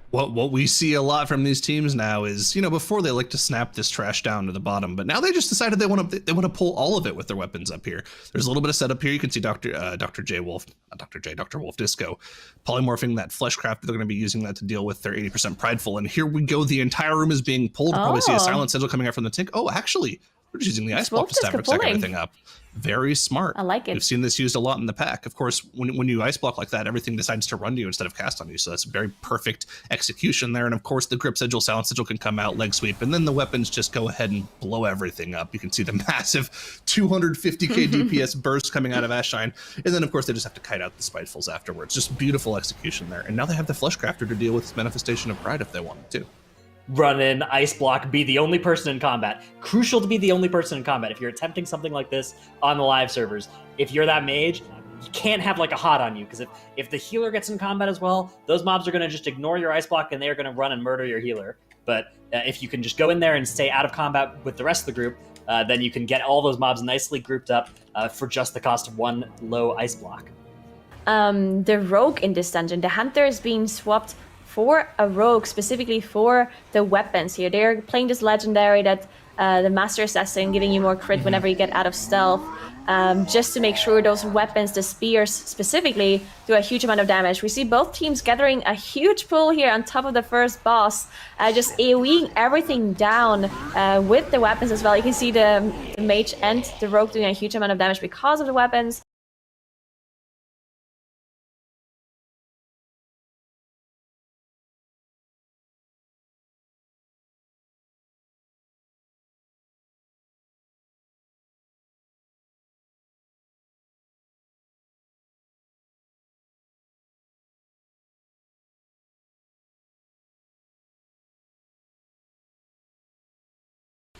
What we see a lot from these teams now is, you know, before they like to snap this trash down to the bottom, but now they just decided they want to pull all of it with their weapons up here. There's a little bit of setup here. You can see Dr. Wolf Disco polymorphing that fleshcraft. They're going to be using that to deal with their 80% prideful. And here we go. The entire room is being pulled. Probably see a silent sigil coming out from the tank. Oh, actually, we're just using the ice block to stack everything up. Very smart. I like it. We've seen this used a lot in the pack. Of course, when you ice block like that, everything decides to run to you instead of cast on you. So that's very perfect execution there. And of course, the grip sigil, silent sigil can come out, leg sweep, and then the weapons just go ahead and blow everything up. You can see the massive 250k DPS burst coming out of Ashine. And then of course, they just have to kite out the spitefuls afterwards. Just beautiful execution there. And now they have the Fleshcrafter to deal with this manifestation of pride if they wanted to. Run in, ice block, be the only person in combat. Crucial to be the only person in combat. If you're attempting something like this on the live servers, if you're that mage, you can't have like a hot on you, because if the healer gets in combat as well, those mobs are going to just ignore your ice block and they're going to run and murder your healer. But if you can just go in there and stay out of combat with the rest of the group, then you can get all those mobs nicely grouped up for just the cost of one low ice block. The rogue in this dungeon, the hunter is being swapped for a rogue, specifically for the weapons here. They're playing this legendary that the Master Assassin, giving you more crit whenever you get out of stealth, just to make sure those weapons, the spears specifically, do a huge amount of damage. We see both teams gathering a huge pull here on top of the first boss, just AoEing everything down with the weapons as well. You can see the mage and the rogue doing a huge amount of damage because of the weapons.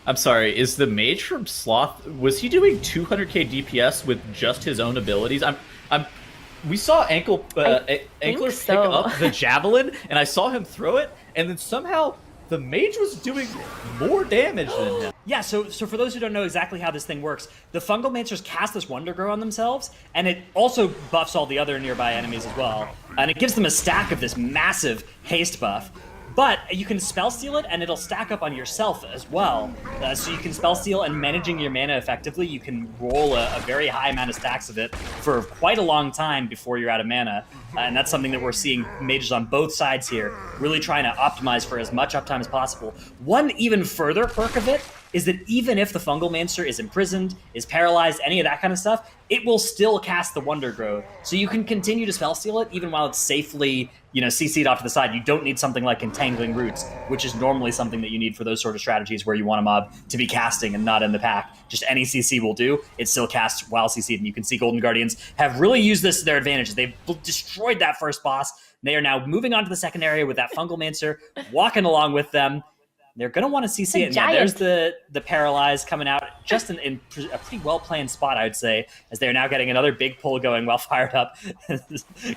I'm sorry, is the mage from Sloth, was he doing 200k DPS with just his own abilities? We saw Ankler pick up the javelin, and I saw him throw it, and then somehow the mage was doing more damage than him. Yeah, so for those who don't know exactly how this thing works, the Fungalmancers cast this Wonder Grow on themselves, and it also buffs all the other nearby enemies as well. And it gives them a stack of this massive haste buff. But you can spell steal it, and it'll stack up on yourself as well. So you can spell steal, and managing your mana effectively, you can roll a very high amount of stacks of it for quite a long time before you're out of mana. And that's something that we're seeing mages on both sides here, really trying to optimize for as much uptime as possible. One even further perk of it is that even if the Fungalmancer is imprisoned, is paralyzed, any of that kind of stuff, it will still cast the Wonder Growth. So you can continue to spell steal it even while it's safely, CC'd off to the side. You don't need something like Entangling Roots, which is normally something that you need for those sort of strategies where you want a mob to be casting and not in the pack. Just any CC will do. It still casts while CC'd, and you can see Golden Guardians have really used this to their advantage. They've destroyed that first boss. They are now moving on to the second area with that Fungalmancer walking along with them. They're going to want to CC it. And yeah, there's the Paralyze coming out just in a pretty well-planned spot, I would say, as they're now getting another big pull going well fired up,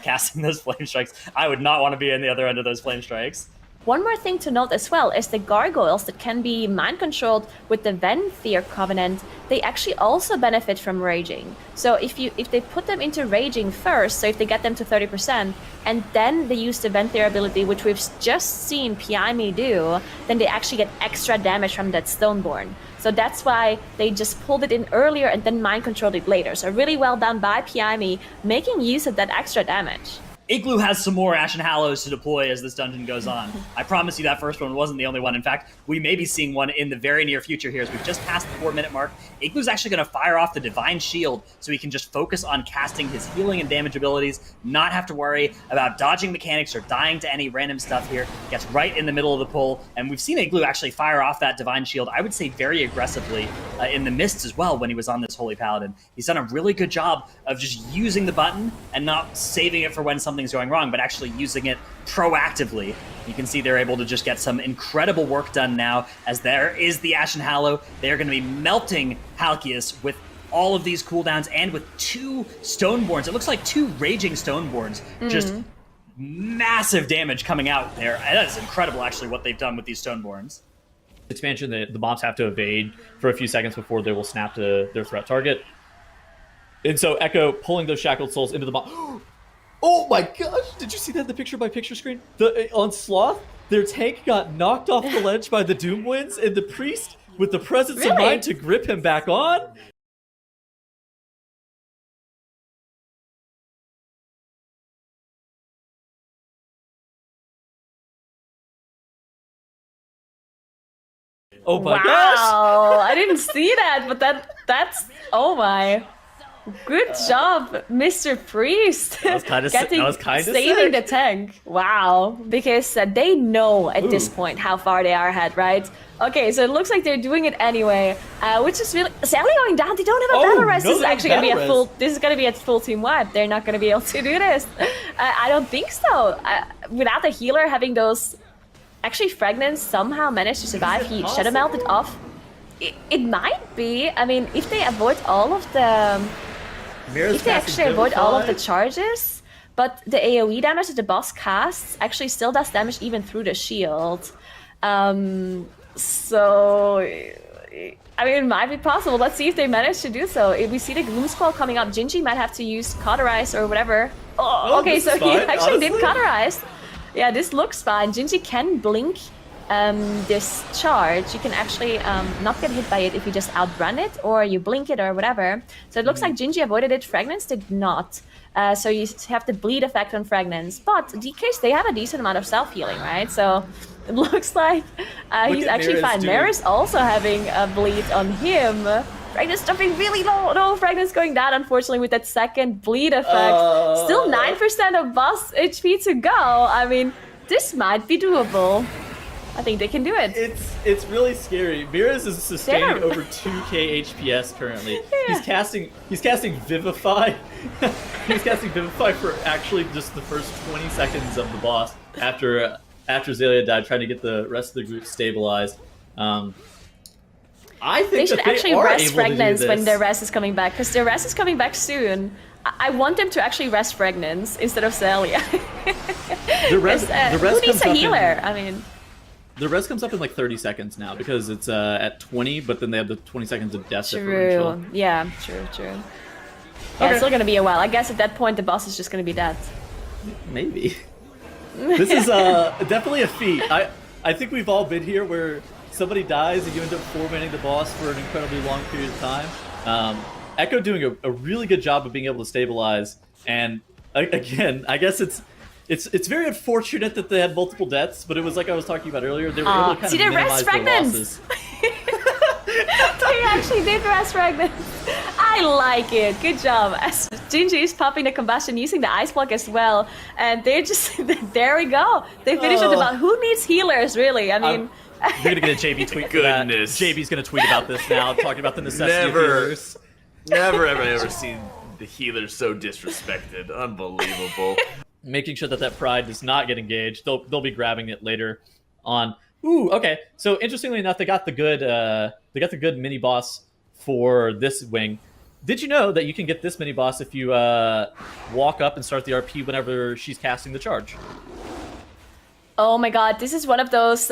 casting those Flame Strikes. I would not want to be in the other end of those Flame Strikes. One more thing to note as well is the Gargoyles that can be mind-controlled with the Venthyr Covenant. They actually also benefit from Raging. So if they put them into Raging first, so if they get them to 30%, and then they use the Venthyr ability, which we've just seen Piami do, then they actually get extra damage from that Stoneborn. So that's why they just pulled it in earlier and then mind-controlled it later. So really well done by Piami, making use of that extra damage. Igloo has some more Ashen Hallows to deploy as this dungeon goes on. I promise you that first one wasn't the only one. In fact, we may be seeing one in the very near future here as we've just passed the 4-minute mark. Igloo's actually going to fire off the Divine Shield so he can just focus on casting his healing and damage abilities, not have to worry about dodging mechanics or dying to any random stuff here. Gets right in the middle of the pull, and we've seen Igloo actually fire off that Divine Shield, I would say very aggressively, in the mists as well when he was on this Holy Paladin. He's done a really good job of just using the button and not saving it for when something's going wrong, but actually using it proactively. You can see they're able to just get some incredible work done now, as there is the Ashen Hallow. They're going to be melting Halkias with all of these cooldowns and with 2 Stoneborns. It looks like 2 Raging Stoneborns. Just massive damage coming out there. That is incredible, actually, what they've done with these Stoneborns. Expansion, the mobs have to evade for a few seconds before they will snap to their threat target. And so Echo pulling those Shackled Souls into the mob. Oh my gosh! Did you see that in the picture-by-picture screen? On Sloth, their tank got knocked off the ledge by the Doom Winds, and the priest, with the presence of mind to grip him back on. Oh my gosh! Wow, I didn't see that, but that's oh my. Good job, Mr. Priest. That was kind of saving the tank. Wow, because they know at this point how far they are ahead, right? Okay, so it looks like they're doing it anyway, which is really Sally going down. They don't have a battle res. This is actually gonna be a full. This is gonna be a full team wipe. They're not gonna be able to do this. I don't think so. Without the healer having those, actually Fragments somehow managed to survive. He Shadow Melted off. It might be. I mean, if they avoid all of the. If they actually avoid all of the charges, but the AoE damage that the boss casts actually still does damage even through the shield. So, I mean, it might be possible. Let's see if they manage to do so. If we see the Gloom Squall coming up, Gingy might have to use Cauterize or whatever. Oh, okay, so he actually did Cauterize. Yeah, this looks fine. Gingy can blink this charge. You can actually not get hit by it if you just outrun it or you blink it or whatever. So it looks like Gingy avoided it. Fragments did not. So you have the bleed effect on Fragments. But DKs, they have a decent amount of self-healing, right? So it looks like he's actually fine. Maris also having a bleed on him. Fragments jumping really low. No, Fragments going down, unfortunately, with that second bleed effect. Still 9% of boss HP to go. I mean, this might be doable. I think they can do it. It's really scary. Miraz is sustaining over 2k HPS currently. Yeah. He's casting Vivify. He's casting Vivify for actually just the first 20 seconds of the boss after Azalea died, trying to get the rest of the group stabilized. I think they should actually rest Fragments when their rest is coming back, because their rest is coming back soon. I want them to actually rest Fragments instead of Azalea. the rest who needs a healer? I mean. The res comes up in like 30 seconds now because it's at 20, but then they have the 20 seconds of death differential. True. Yeah, true. Yeah, it's still gonna be a while. I guess at that point the boss is just gonna be dead. Maybe. This is definitely a feat. I think we've all been here where somebody dies and you end up 4-manning the boss for an incredibly long period of time. Echo doing a really good job of being able to stabilize, and again, I guess it's very unfortunate that they had multiple deaths, but it was like I was talking about earlier. They were able to kind of minimize their losses. They actually did rest Fragments. I like it. Good job. As Gingy is popping the combustion using the ice block as well, and they're just there we go. They finished with about who needs healers really. I mean. You're gonna get a JB tweet for that. JB's gonna tweet about this now, talking about the necessity of healers. Never ever seen the healers so disrespected. Unbelievable. Making sure that pride does not get engaged. They'll be grabbing it later on. Ooh, okay. So interestingly enough, they got the good mini boss for this wing. Did you know that you can get this mini boss if you walk up and start the RP whenever she's casting the charge? Oh my god, this is one of those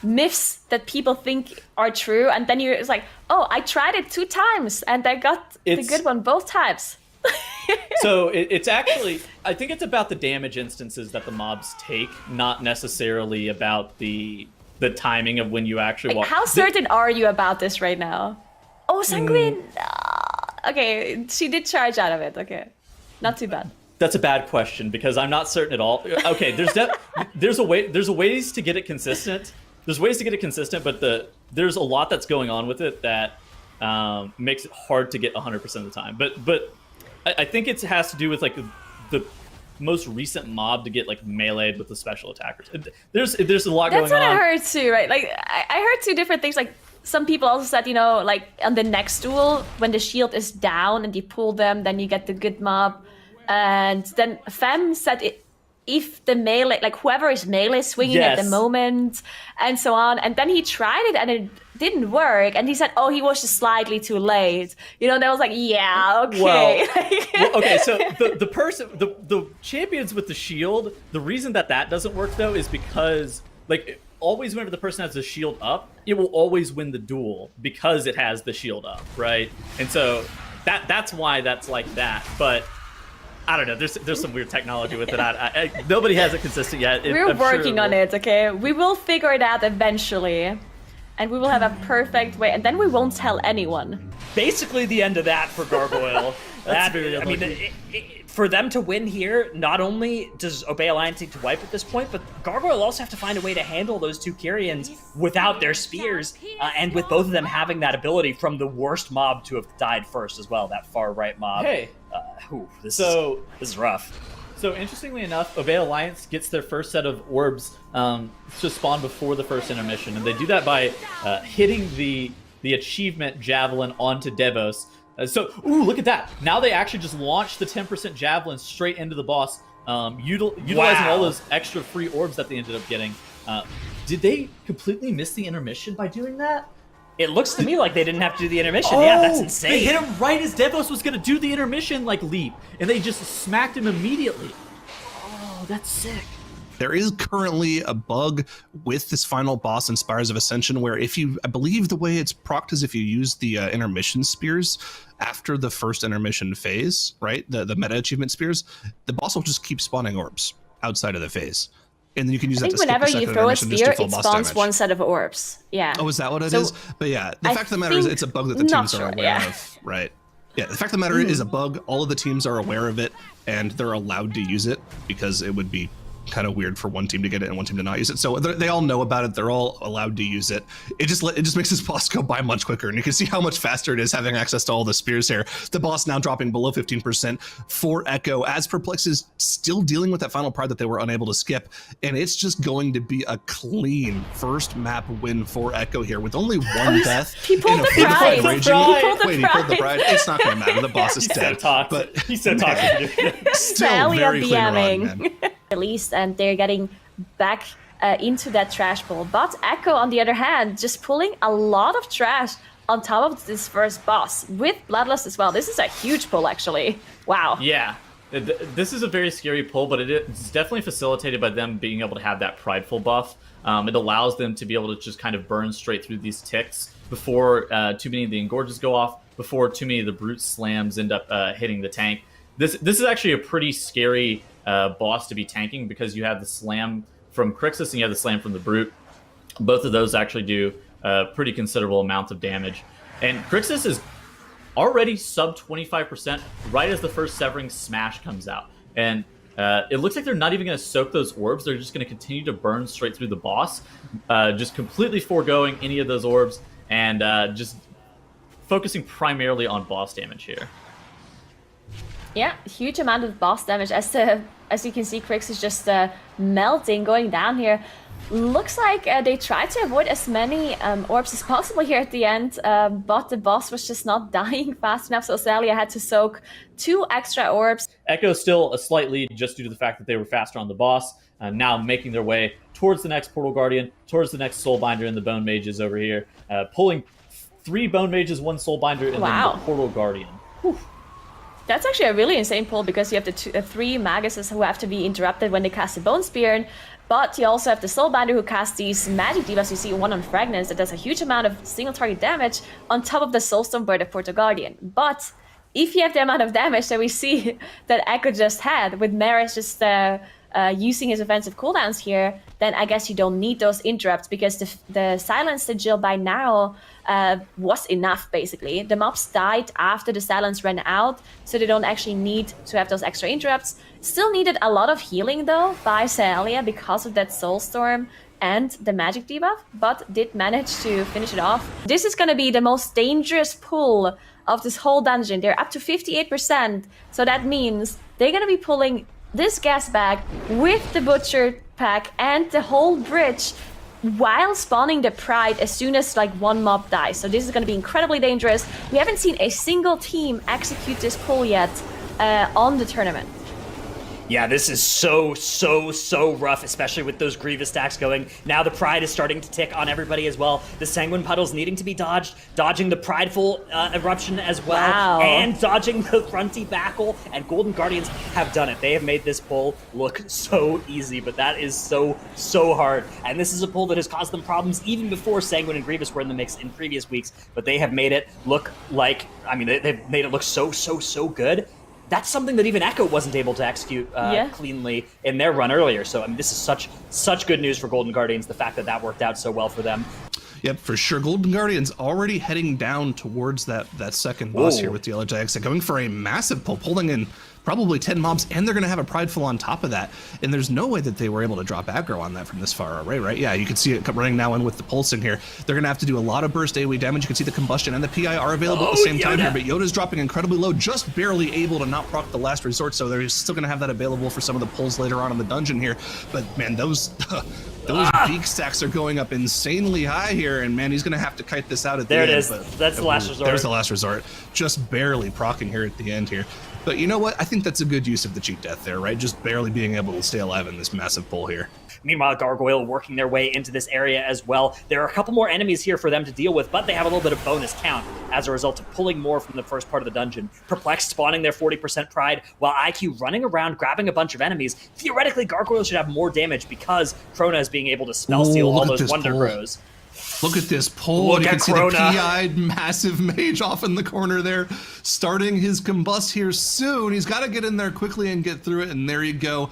myths that people think are true, and then it's like, oh, I tried it 2 times and I got the good one both times. So it's actually, I think it's about the damage instances that the mobs take, not necessarily about the timing of when you actually walk. How certain are you about this right now? Oh, Sanguine. Okay, she did charge out of it. Okay, not too bad. That's a bad question because I'm not certain at all. Okay, there's ways to get it consistent. There's ways to get it consistent, but there's a lot that's going on with it that makes it hard to get 100% of the time. But I think it has to do with like the most recent mob to get like meleeed with the special attackers. There's a lot going on. That's what I heard too, right? Like I heard 2 different things. Like some people also said, like on the next duel when the shield is down and you pull them, then you get the good mob. And then Fem said if the melee, like whoever is melee swinging at the moment and so on. And then he tried it and it didn't work. And he said, oh, he was just slightly too late. That was like, yeah, okay. Well, okay, so the champions with the shield, the reason that doesn't work though is because like always whenever the person has the shield up, it will always win the duel because it has the shield up, right? And so that's why that's like that. But I don't know. There's some weird technology with it. Nobody has it consistent yet. We're working on it, okay? We will figure it out eventually. And we will have a perfect way, and then we won't tell anyone. Basically the end of that for Gargoyle. I mean, for them to win here, not only does Obey Alliance need to wipe at this point, but Gargoyle also have to find a way to handle those two Kyrians without their spears, and with both of them having that ability from the worst mob to have died first as well, that far right mob. Hey, this is rough. So interestingly enough, Obey Alliance gets their first set of orbs to spawn before the first intermission, and they do that by hitting the achievement javelin onto Devos. Ooh, look at that! Now they actually just launch the 10% javelin straight into the boss, utilizing all those extra free orbs that they ended up getting. Did they completely miss the intermission by doing that? It looks to me like they didn't have to do the intermission. Yeah, that's insane. They hit him right as Devos was going to do the intermission leap, and they just smacked him immediately. Oh, that's sick. There is currently a bug with this final boss in Spires of Ascension where I believe the way it's procced is if you use the intermission spears after the first intermission phase, right? The meta achievement spears, the boss will just keep spawning orbs outside of the phase. And then you can use that to skip the whenever second you throw a intermission just spear, to full it boss spawns damage. one set of orbs. Yeah. Oh, is that what it is? But yeah, the fact of the matter is it's a bug that the teams are aware of, right? Yeah, the fact of the matter is a bug. All of the teams are aware of it, and they're allowed to use it because it would be kind of weird for one team to get it and one team to not use it. So they all know about it. They're all allowed to use it. It just makes this boss go by much quicker. And you can see how much faster it is having access to all the spears here. The boss now dropping below 15% for Echo as Perplex is still dealing with that final pride that they were unable to skip. And it's just going to be a clean first map win for Echo here with only one death. He pulled in a the pride. raging- He pulled the pride. It's not going to matter. The boss is dead. But he said toxic. Still Sally very of clean run, DMing. man. Released, and they're getting back into that trash pool. But Echo, on the other hand, just pulling a lot of trash on top of this first boss with Bloodlust as well. This is a huge pull, actually. Wow. Yeah. This is a very scary pull, but it's definitely facilitated by them being able to have that prideful buff. It allows them to be able to just kind of burn straight through these ticks before too many of the engorges go off, before too many of the brute slams end up hitting the tank. This is actually a pretty scary boss to be tanking because you have the slam from Crixus and you have the slam from the brute. Both of those actually do a pretty considerable amount of damage. And Crixus is already sub 25% right as the first Severing Smash comes out. And it looks like they're not even going to soak those orbs. They're just going to continue to burn straight through the boss, just completely foregoing any of those orbs and just focusing primarily on boss damage here. Yeah, huge amount of boss damage as you can see, Crix is just melting, going down here. Looks like they tried to avoid as many orbs as possible here at the end, but the boss was just not dying fast enough, so Zalia had to soak 2 extra orbs. Echo still a slight lead just due to the fact that they were faster on the boss, now making their way towards the next Portal Guardian, towards the next Soulbinder and the Bone Mages over here, pulling 3 Bone Mages, 1 Soulbinder, and then the Portal Guardian. Whew. That's actually a really insane pull because you have the 3 Maguses who have to be interrupted when they cast the Bone Spear, but you also have the Soulbinder who casts these magic debuffs. You see one on Fragments that does a huge amount of single target damage on top of the Soulstone by the Portal Guardian. But if you have the amount of damage that we see that Echo just had, with Maris just using his offensive cooldowns here, then I guess you don't need those interrupts because the Silence Sigil by now was enough, basically. The mobs died after the silence ran out, so they don't actually need to have those extra interrupts. Still needed a lot of healing, though, by Zalia because of that Soulstorm and the magic debuff, but did manage to finish it off. This is going to be the most dangerous pull of this whole dungeon. They're up to 58%, so that means they're going to be pulling this gas bag with the Butcher pack and the whole bridge while spawning the Pride as soon as like one mob dies. So this is going to be incredibly dangerous. We haven't seen a single team execute this pull yet on the tournament. Yeah, this is so rough, especially with those Grievous stacks going. Now the Pride is starting to tick on everybody as well. The Sanguine Puddles needing to be dodged, dodging the Prideful Eruption as well, and dodging the Fronty Backle, and Golden Guardians have done it. They have made this pull look so easy, but that is so hard. And this is a pull that has caused them problems even before Sanguine and Grievous were in the mix in previous weeks, but they have made it look like, I mean, they've made it look so good. that's something that even Echo wasn't able to execute cleanly in their run earlier. So I mean, this is such good news for Golden Guardians, the fact that that worked out so well for them. Yep, for sure. Golden Guardians already heading down towards that second boss here with the Yellow Jags, going for a massive pull, pulling in probably 10 mobs, and they're going to have a Prideful on top of that. And there's no way that they were able to drop aggro on that from this far away, right? Yeah, you can see it running now in with the pulse in here. They're going to have to do a lot of burst AoE damage. You can see the combustion and the PI are available at the same time here, but Yoda's dropping incredibly low, just barely able to not proc the last resort, so they're still going to have that available for some of the pulls later on in the dungeon here. But man, those beak stacks are going up insanely high here, and man, he's going to have to kite this out at the end. There it is. That's the last resort. There's the last resort. Just barely proccing here at the end here. But you know what? I think that's a good use of the cheat death there, right? Just barely being able to stay alive in this massive pull here. Meanwhile, Gargoyle working their way into this area as well. There are a couple more enemies here for them to deal with, but they have a little bit of bonus count as a result of pulling more from the first part of the dungeon. Perplexed spawning their 40% pride, while IQ running around grabbing a bunch of enemies. Theoretically, Gargoyle should have more damage because Krona is being able to spell steal all those Wonder Grows. Look at this pull. Look you can at see Krona. the PI'd massive mage off in the corner there, starting his combust here soon. He's got to get in there quickly and get through it, and there you go.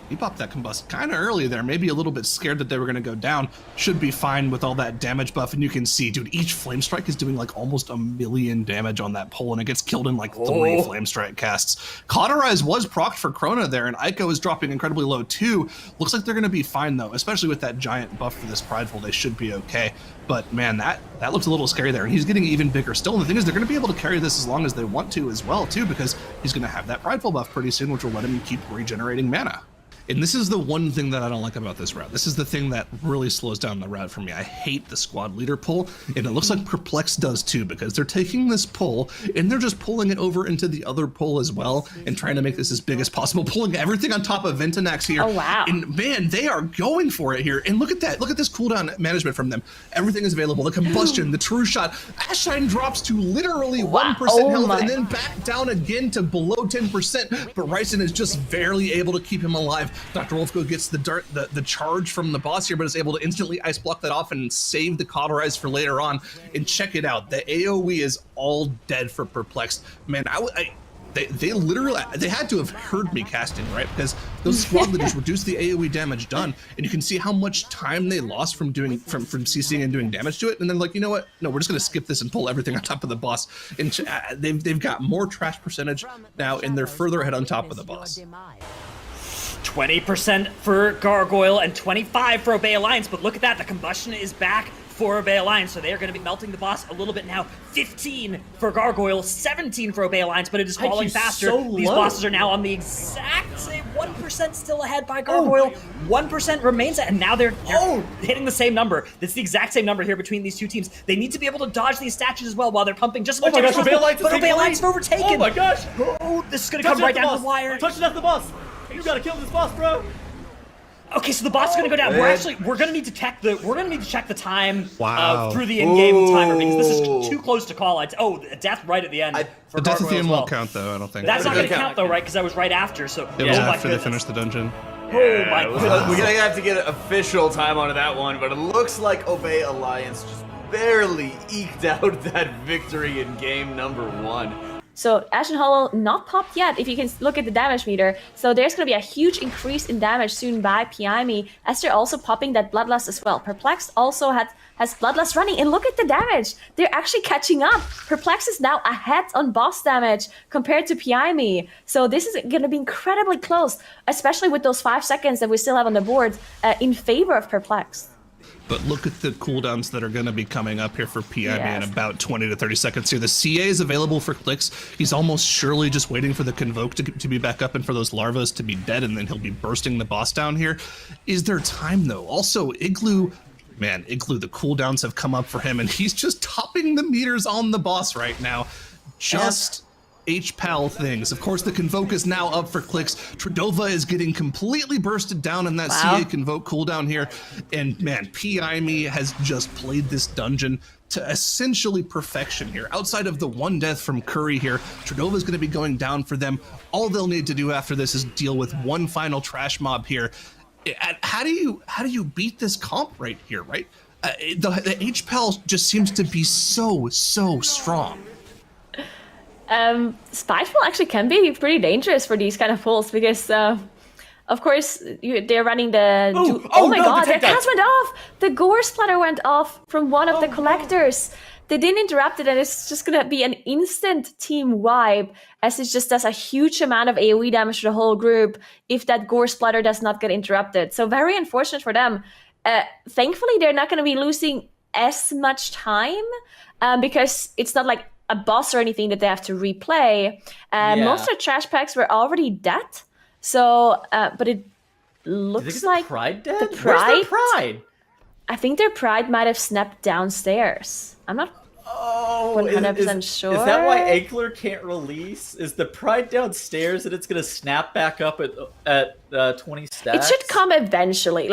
He popped that combust kind of early there, maybe a little bit scared that they were going to go down. Should be fine with all that damage buff, and you can see, dude, each flame strike is doing like almost 1 million damage on that pull, and it gets killed in like 3 flame strike casts. Cauterize was procced for Krona there, and Ico is dropping incredibly low too. Looks like they're going to be fine though, especially with that giant buff for this Prideful. They should be okay. But man, that looks a little scary there, and he's getting even bigger still. And the thing is, they're going to be able to carry this as long as they want to as well too, because he's going to have that Prideful buff pretty soon, which will let him keep regenerating mana. And this is the one thing that I don't like about this route. This is the thing that really slows down the route for me. I hate the squad leader pull, and it looks like Perplex does too, because they're taking this pull and they're just pulling it over into the other pull as well and trying to make this as big as possible, pulling everything on top of Ventanax here. Oh, wow. And man, they are going for it here. And look at that. Look at this cooldown management from them. Everything is available. The combustion, the true shot. Ashine drops to literally 1% health and then back down again to below 10%. But Ryzen is just barely able to keep him alive. Dr. Wolfgo gets the charge from the boss here, but is able to instantly ice block that off and save the Cauterize for later on. And check it out, the AoE is all dead for Perplexed. Man, they literally, they had to have heard me casting, right? Because those squad leaders reduced the AoE damage done, and you can see how much time they lost from CCing and doing damage to it. And then like, you know what? No, we're just gonna skip this and pull everything on top of the boss. And they've got more trash percentage now, and they're further ahead on top of the boss. 20% for Gargoyle and 25 for Obey Alliance, but look at that, the combustion is back for Obey Alliance, so they are going to be melting the boss a little bit now. 15 for Gargoyle, 17 for Obey Alliance, but it is falling faster. These bosses are now on the exact same 1% still ahead by Gargoyle. 1% remains, and now they're hitting the same number. That's the exact same number here between these two teams. They need to be able to dodge these statues as well while they're pumping just as much damage. But Obey Alliance is overtaken. Oh my gosh! Oh, this is going to come right down to the wire. I'm touching up the boss. You gotta kill this boss, bro. Okay, so the boss is gonna go down. We're gonna need to check the time through the in-game timer, because this is too close to call. A death right at the end. The death at the end won't count though, I don't think. That's not gonna count though, right? Because I was right after. So it was after they finished the dungeon. Oh my goodness. We're gonna have to get an official time onto that one, but it looks like Obey Alliance just barely eked out that victory in game number 1. So Ashen Hollow not popped yet, if you can look at the damage meter. So there's going to be a huge increase in damage soon by PIME, as they're also popping that Bloodlust as well. Perplexed also has Bloodlust running, and look at the damage. They're actually catching up. Perplexed is now ahead on boss damage compared to PIME. So this is going to be incredibly close, especially with those 5 seconds that we still have on the board in favor of Perplexed. But look at the cooldowns that are going to be coming up here for PIME in about 20 to 30 seconds here. The CA is available for clicks. He's almost surely just waiting for the Convoke to be back up and for those larvas to be dead, and then he'll be bursting the boss down here. Is there time, though? Also, Igloo, the cooldowns have come up for him, and he's just topping the meters on the boss right now. Just... HPAL things. Of course, the Convoke is now up for clicks. Tredova is getting completely bursted down in that CA Convoke cooldown here. And man, PIME has just played this dungeon to essentially perfection here. Outside of the one death from Curry here, Tredova is going to be going down for them. All they'll need to do after this is deal with one final trash mob here. How do you beat this comp right here, right? The HPAL just seems to be so strong. Spiteful actually can be pretty dangerous for these kind of pulls because, of course, they're running the... Oh my god, their cast went off! The Gore Splatter went off from one of the collectors. They didn't interrupt it, and it's just going to be an instant team wipe, as it just does a huge amount of AoE damage to the whole group if that Gore Splatter does not get interrupted. So very unfortunate for them. Thankfully, they're not going to be losing as much time because it's not like a boss or anything that they have to replay. Most of the trash packs were already dead. So, but it looks like the Pride dead? The Pride, Where's their Pride? I think their Pride might have snapped downstairs. I'm not 100% sure. Is that why Ankler can't release? Is the Pride downstairs and it's going to snap back up at 20 stacks? It should come eventually.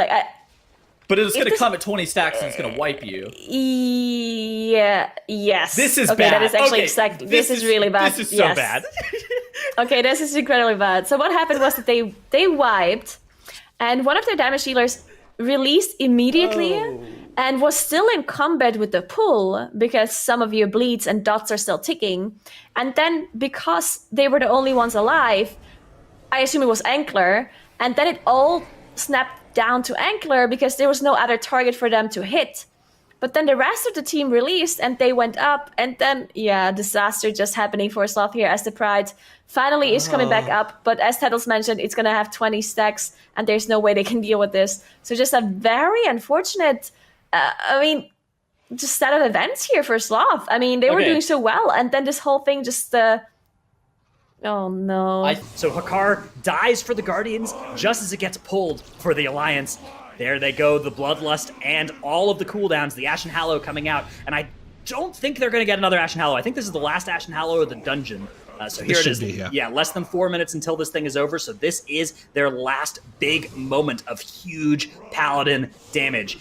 But it's going to come at 20 stacks and it's going to wipe you. Yeah. Yes. This is bad. bad. That is actually exactly. This is really bad. This is so bad. Okay, this is incredibly bad. So what happened was that they wiped, and one of their damage dealers released immediately and was still in combat with the pull because some of your bleeds and dots are still ticking. And then because they were the only ones alive, I assume it was Ankler, and then it all snapped down to Ankler because there was no other target for them to hit. But then the rest of the team released and they went up, and then, disaster just happening for Sloth here as the Pride finally is coming back up. But as Tettles mentioned, it's going to have 20 stacks and there's no way they can deal with this. So just a very unfortunate, just set of events here for Sloth. I mean, they were doing so well, and then this whole thing just... Oh no. So Hakar dies for the Guardians just as it gets pulled for the Alliance. There they go, the Bloodlust and all of the cooldowns, the Ashen Hallow coming out. And I don't think they're going to get another Ashen Hallow. I think this is the last Ashen Hallow of the dungeon. So here it is. Less than 4 minutes until this thing is over. So this is their last big moment of huge Paladin damage.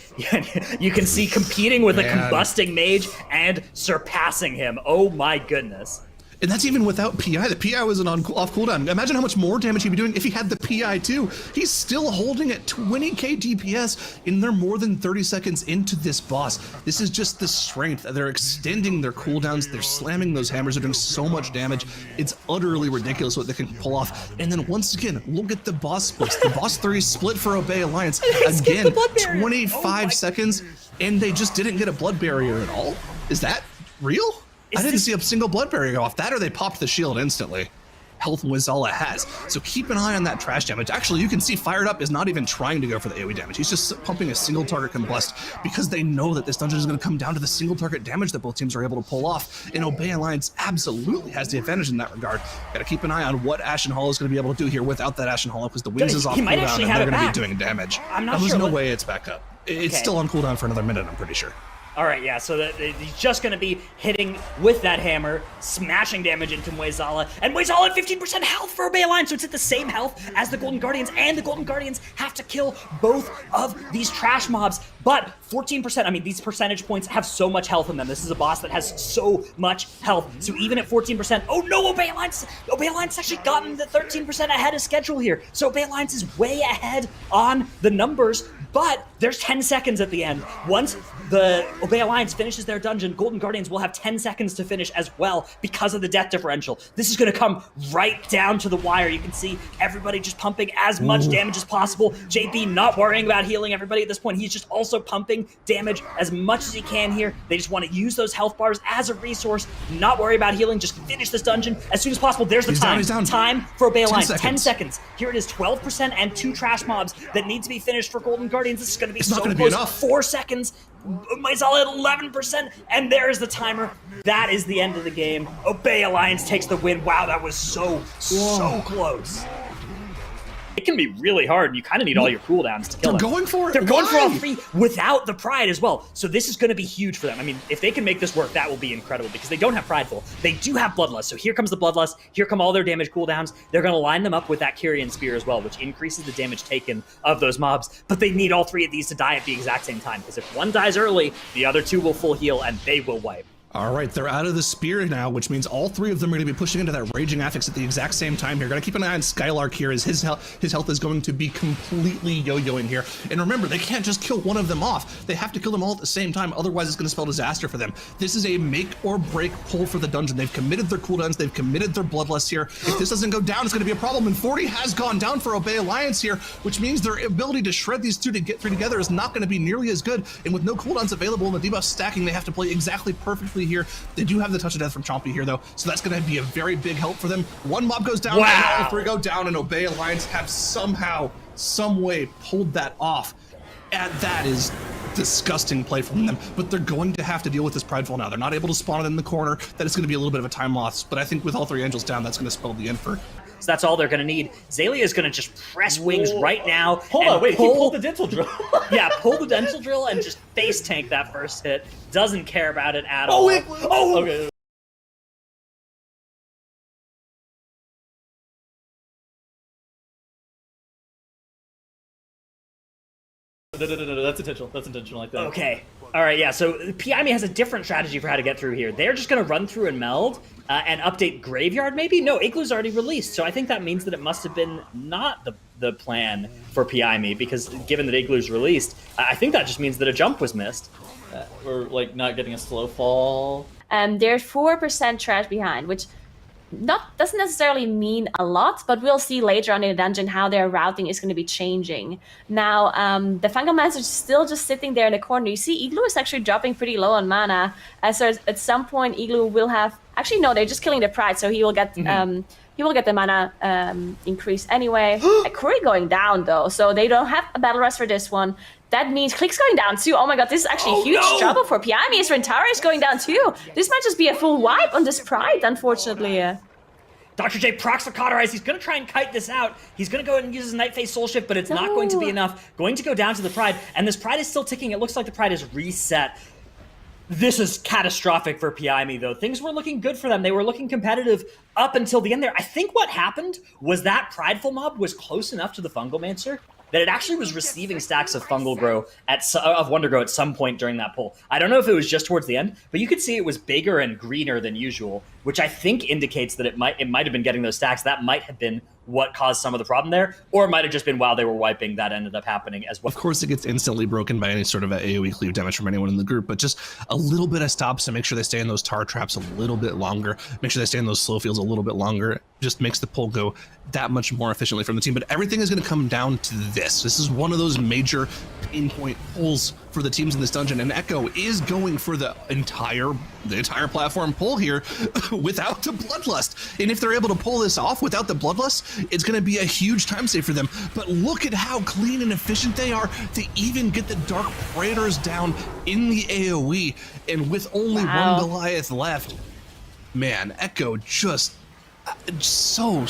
You can see competing with a combusting mage and surpassing him. Oh my goodness. And that's even without PI. The PI wasn't off cooldown. Imagine how much more damage he'd be doing if he had the PI too. He's still holding at 20k DPS, and they're more than 30 seconds into this boss. This is just the strength. They're extending their cooldowns. They're slamming those hammers. They're doing so much damage. It's utterly ridiculous what they can pull off. And then once again, look at the boss splits. The boss 3 split for Obey Alliance. Again, 25 seconds, and they just didn't get a blood barrier at all. Is that real? I didn't see a single blood barrier go off. That or they popped the shield instantly. Health Wizala has. So keep an eye on that trash damage. Actually, you can see Fired Up is not even trying to go for the AoE damage. He's just pumping a single target combust because they know that this dungeon is going to come down to the single target damage that both teams are able to pull off. And Obey Alliance absolutely has the advantage in that regard. Got to keep an eye on what Ashen Hollow is going to be able to do here without that Ashen Hollow because the wings is off cooldown and they're going to be doing damage. There's no way it's back up. It's still on cooldown for another minute, I'm pretty sure. All right, so he's just going to be hitting with that hammer, smashing damage into Mwezala, and Mwezala at 15% health for Obey Alliance, so it's at the same health as the Golden Guardians, and the Golden Guardians have to kill both of these trash mobs, but 14%, these percentage points have so much health in them. This is a boss that has so much health, so even at 14%, oh no, Obey Alliance actually gotten the 13% ahead of schedule here, so Obey Alliance is way ahead on the numbers, but there's 10 seconds at the end. Once the Obey Alliance finishes their dungeon, Golden Guardians will have 10 seconds to finish as well because of the death differential. This is going to come right down to the wire. You can see everybody just pumping as much damage as possible. JB not worrying about healing everybody at this point. He's just also pumping damage as much as he can here. They just want to use those health bars as a resource, not worry about healing, just finish this dungeon as soon as possible. There's the time. Time for Obey Alliance. 10 seconds. Here it is, 12% and 2 trash mobs that need to be finished for Golden Guardians. This is going to be so close. 4 seconds. Myzala at 11%, and there's the timer. That is the end of the game. Obey Alliance takes the win. Wow, that was so close. It can be really hard, and you kind of need all your cooldowns to kill them. They're going for it. They're going for all 3 without the Pride as well. So this is going to be huge for them. If they can make this work, that will be incredible because they don't have Prideful. They do have Bloodlust. So here comes the Bloodlust. Here come all their damage cooldowns. They're going to line them up with that Kyrian Spear as well, which increases the damage taken of those mobs. But they need all 3 of these to die at the exact same time because if one dies early, the other 2 will full heal and they will wipe. All right, they're out of the spear now, which means all three of them are going to be pushing into that Raging Affix at the exact same time here. Got to keep an eye on Skylark here, as his health is going to be completely yo-yoing here. And remember, they can't just kill one of them off. They have to kill them all at the same time, otherwise it's going to spell disaster for them. This is a make or break pull for the dungeon. They've committed their cooldowns, they've committed their bloodlust here. If this doesn't go down, it's going to be a problem. And 40 has gone down for Obey Alliance here, which means their ability to shred these three together is not going to be nearly as good. And with no cooldowns available and the debuff stacking, they have to play exactly perfectly here. They do have the touch of death from Chompy here though, so that's going to be a very big help for them. One mob goes down, and all three go down, and Obey Alliance have somehow, some way pulled that off. And that is disgusting play from them, but they're going to have to deal with this Prideful now. They're not able to spawn it in the corner. That is going to be a little bit of a time loss, but I think with all three angels down, that's going to spell the end for. So that's all they're going to need. Zaylia is going to just press wings right now. Hold on, wait, he pulled the dental drill. Yeah, pull the dental drill and just face tank that first hit. Doesn't care about it at all. Okay. No, that's intentional. That's intentional like that. Okay. All right, yeah, so PIME has a different strategy for how to get through here. They're just going to run through and meld and update Graveyard, maybe? No, Igloo's already released, so I think that means that it must have been not the plan for PIME, because given that Igloo's released, I think that just means that a jump was missed. Or, like, not getting a slow fall. They're 4% trash behind, which doesn't necessarily mean a lot, but we'll see later on in the dungeon how their routing is going to be changing. Now, the Fungalmancer is still just sitting there in the corner. You see, Igloo is actually dropping pretty low on mana, so at some point Igloo will have. Actually, no, they're just killing the Pride, so he will get the mana increase anyway. Akuri going down though, so they don't have a battle rest for this one. That means Click's going down too. Oh my god, this is actually huge trouble for PIME. As Rentara is going down too. This might just be a full wipe on this Pride, unfortunately. Dr. J procs the Cauterize. He's going to try and kite this out. He's going to go and use his Night Phase Soul Shift, but it's not going to be enough. Going to go down to the Pride, and this Pride is still ticking. It looks like the Pride is reset. This is catastrophic for PIME, though. Things were looking good for them. They were looking competitive up until the end there. I think what happened was that Prideful mob was close enough to the Fungalmancer that it actually was receiving stacks of Fungal Grow of Wonder Grow at some point during that pull. I don't know if it was just towards the end, but you could see it was bigger and greener than usual, which I think indicates that it might have been getting those stacks. That might have been what caused some of the problem there, or it might have just been while they were wiping that ended up happening as well. Of course, it gets instantly broken by any sort of AoE cleave damage from anyone in the group, but just a little bit of stops to make sure they stay in those tar traps a little bit longer, make sure they stay in those slow fields a little bit longer, just makes the pull go that much more efficiently from the team. But everything is going to come down to this. This is one of those major pain point pulls for the teams in this dungeon, and Echo is going for the entire platform pull here without the Bloodlust. And if they're able to pull this off without the Bloodlust, it's going to be a huge time save for them. But look at how clean and efficient they are to even get the Dark Predators down in the AoE. And with only one Goliath left, man, Echo just so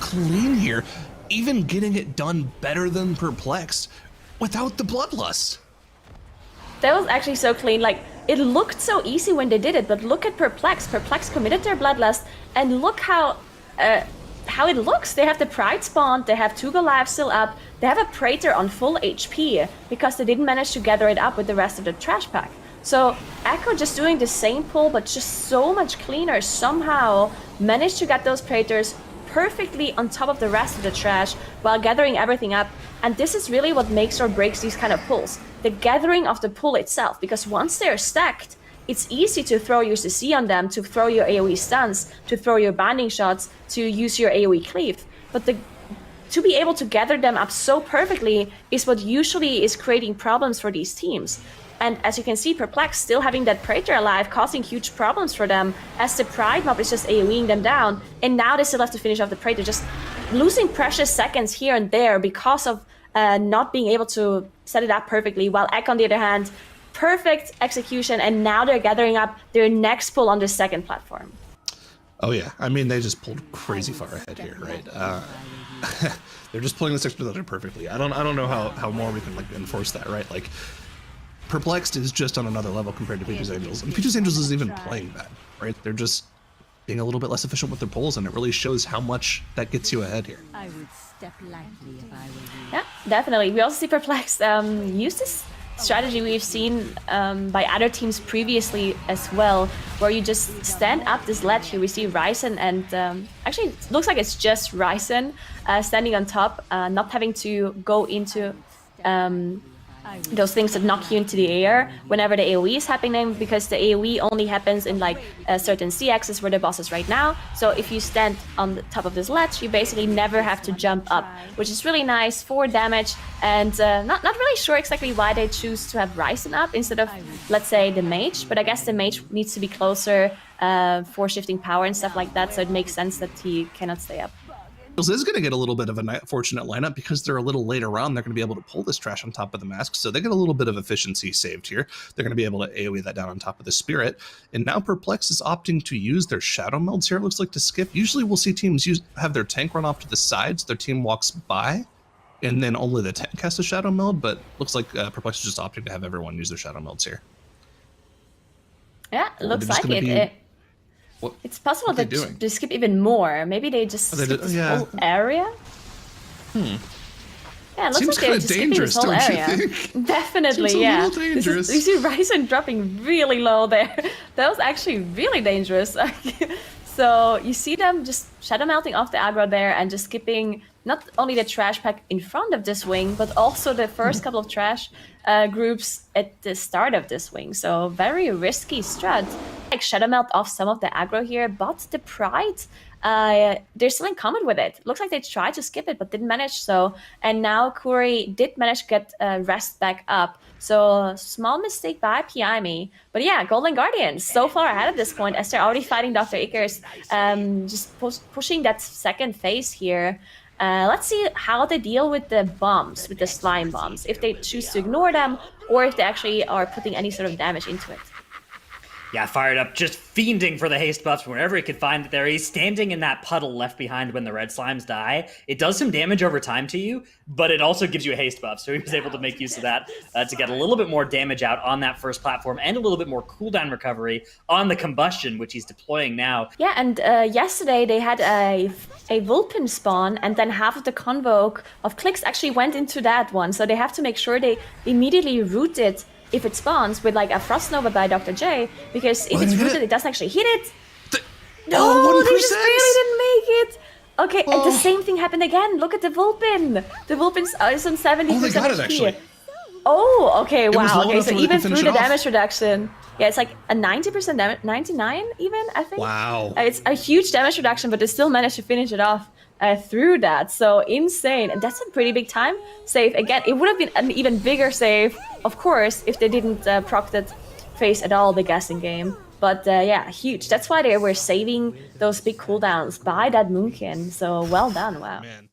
clean here, even getting it done better than Perplexed without the Bloodlust. That was actually so clean. Like, it looked so easy when they did it, but look at Perplex. Perplex committed their Bloodlust, and look how it looks. They have the Pride spawned, they have 2 Goliaths still up, they have a Praetor on full HP because they didn't manage to gather it up with the rest of the trash pack. So Echo just doing the same pull, but just so much cleaner, somehow managed to get those Praetors perfectly on top of the rest of the trash while gathering everything up. And this is really what makes or breaks these kind of pulls. The gathering of the pull itself, because once they're stacked, it's easy to throw your CC on them, to throw your AoE stuns, to throw your binding shots, to use your AoE cleave. But to be able to gather them up so perfectly is what usually is creating problems for these teams. And as you can see, Perplex still having that Praetor alive, causing huge problems for them, as the Pride mob is just AoEing them down. And now they still have to finish off the Praetor, just losing precious seconds here and there because of not being able to set it up perfectly. While Ek, on the other hand, perfect execution, and now they're gathering up their next pull on the second platform. Oh yeah, I mean, they just pulled crazy far ahead here, right? They're just pulling this extra dungeon perfectly. I don't know how more we can like enforce that, right? Like, Perplexed is just on another level compared to Peaches Angels, and Peaches Angels isn't even playing bad, right? They're just being a little bit less efficient with their pulls, and it really shows how much that gets you ahead here. I would step lightly if I were you. Yeah, definitely. We also see Perplexed use this strategy we've seen by other teams previously as well, where you just stand up this ledge here. We see Ryzen and actually it looks like it's just Ryzen standing on top, not having to go into those things that knock you into the air whenever the AoE is happening, because the AoE only happens in like certain C-axis where the boss is right now. So if you stand on the top of this ledge, you basically never have to jump up, which is really nice for damage. And not really sure exactly why they choose to have Ryzen up instead of, let's say, the Mage, but I guess the Mage needs to be closer for shifting power and stuff like that, so it makes sense that he cannot stay up. Is going to get a little bit of a fortunate lineup because they're a little later on. They're going to be able to pull this trash on top of the mask, so they get a little bit of efficiency saved here. They're going to be able to AoE that down on top of the Spirit. And now Perplex is opting to use their Shadow Melds here, it looks like, to skip. Usually we'll see teams have their tank run off to the sides, their team walks by, and then only the tank casts a Shadow Meld, but looks like Perplex is just opting to have everyone use their Shadow Melds here. Yeah, it looks like it. It's possible that they skip even more. Maybe they just skip this whole area. Yeah, it looks Seems like they're just skipping this whole area. Definitely, Seems yeah. a little dangerous. You see Ryzen dropping really low there. That was actually really dangerous. So you see them just shadow melting off the aggro there and just skipping not only the trash pack in front of this wing, but also the first couple of trash groups at the start of this wing. So very risky strat. Like shadow melt off some of the aggro here, but the Pride, they're still in combat with it. Looks like they tried to skip it, but didn't manage so. And now Kuri did manage to get rest back up. So small mistake by PIME. But yeah, Golden Guardians so far ahead at this point as they're already fighting Dr. Icarus, just pushing that second phase here. Let's see how they deal with the bombs, with the slime bombs. If they choose to ignore them or if they actually are putting any sort of damage into it. Yeah, fired up, just fiending for the haste buffs wherever he could find it there. He's standing in that puddle left behind when the red slimes die. It does some damage over time to you, but it also gives you a haste buff, so he was able to make use of that to get a little bit more damage out on that first platform and a little bit more cooldown recovery on the combustion, which he's deploying now. Yeah, and yesterday they had a Vulpin spawn, and then half of the convoke of clicks actually went into that one, so they have to make sure they immediately root it if it spawns with like a Frost Nova by Dr. J, because if it's rooted, it doesn't actually hit it. No, they just barely didn't make it. Okay, and the same thing happened again. Look at the Vulpin. The Vulpin's is on 70%. Oh, they got it actually. Oh, okay, wow. Okay, enough so where they even could finish through it the off. damage reduction, yeah, it's like a 90% damage, 99 even, I think. Wow. It's a huge damage reduction, but they still managed to finish it off through that. So insane. And that's a pretty big time save. Again, it would have been an even bigger save, of course, if they didn't proc that phase at all, the guessing game. But yeah, huge. That's why they were saving those big cooldowns by that Moonkin. So well done, wow. Man.